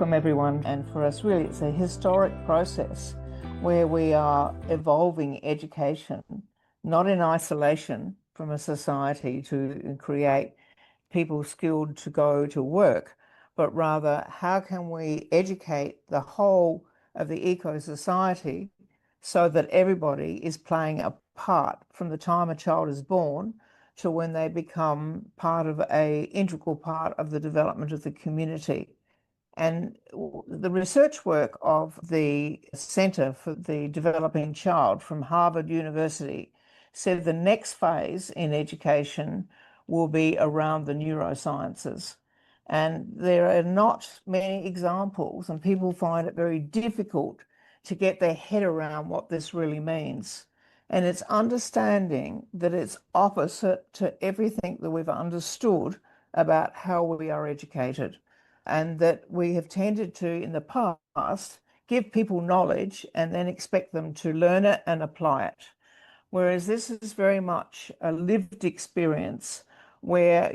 Welcome everyone, and for us really it's a historic process where we are evolving education, not in isolation from a society to create people skilled to go to work, but rather how can we educate the whole of the eco-society so that everybody is playing a part from the time a child is born to when they become part of an integral part of the development of the community. And the research work of the Center for the Developing Child from Harvard University said the next phase in education will be around the neurosciences. And there are not many examples, and people find it very difficult to get their head around what this really means. And it's understanding that it's opposite to everything that we've understood about how we are educated, and that we have tended to, in the past, give people knowledge and then expect them to learn it and apply it. Whereas this is very much a lived experience where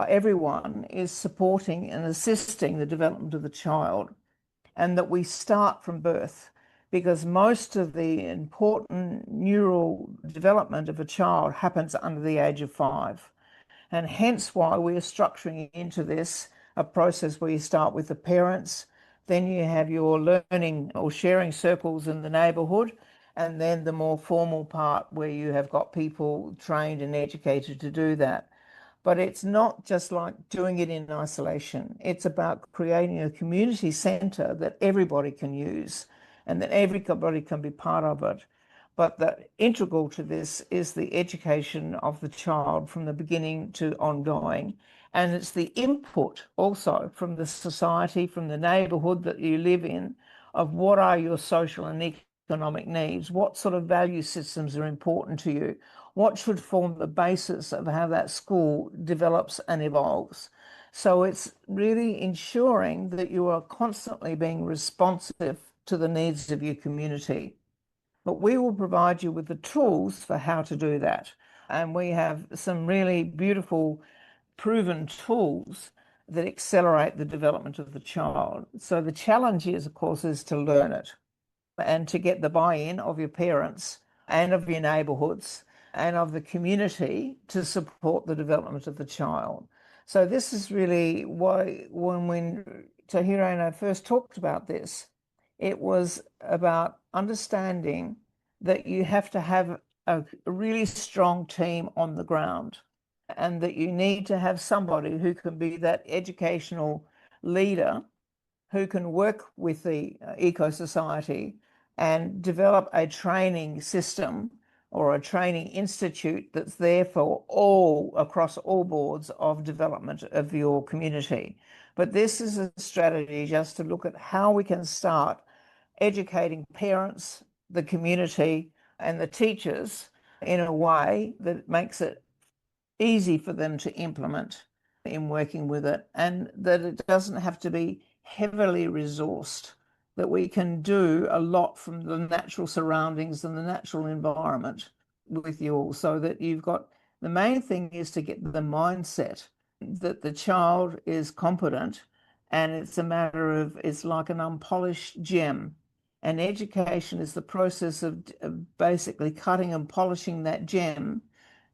everyone is supporting and assisting the development of the child, and that we start from birth, because most of the important neural development of a child happens under the age of 5. And hence why we are structuring into this a process where you start with the parents, then you have your learning or sharing circles in the neighbourhood, and then the more formal part where you have got people trained and educated to do that. But it's not just like doing it in isolation. It's about creating a community centre that everybody can use and that everybody can be part of it. But the integral to this is the education of the child from the beginning to ongoing. And it's the input also from the society, from the neighbourhood that you live in, of what are your social and economic needs, what sort of value systems are important to you, what should form the basis of how that school develops and evolves. So it's really ensuring that you are constantly being responsive to the needs of your community. But we will provide you with the tools for how to do that. And we have some really beautiful, proven tools that accelerate the development of the child. So the challenge is, of course, is to learn it and to get the buy-in of your parents and of your neighbourhoods and of the community to support the development of the child. So this is really why when Tahira and I first talked about this, it was about understanding that you have to have a really strong team on the ground, and that you need to have somebody who can be that educational leader who can work with the eco-society and develop a training system or a training institute that's there for all, across all boards of development of your community. But this is a strategy just to look at how we can start educating parents, the community, and the teachers in a way that makes it easy for them to implement in working with it, and that it doesn't have to be heavily resourced, that we can do a lot from the natural surroundings and the natural environment with you all, so that you've got, the main thing is to get the mindset that the child is competent, and it's a matter of, it's like an unpolished gem. And education is the process of basically cutting and polishing that gem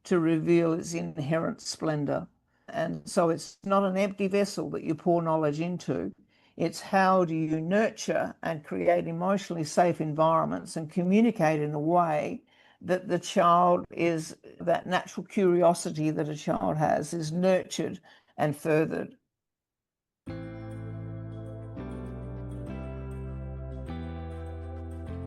to reveal its inherent splendor. And so it's not an empty vessel that you pour knowledge into. It's how do you nurture and create emotionally safe environments and communicate in a way that the child is, that natural curiosity that a child has is nurtured and furthered.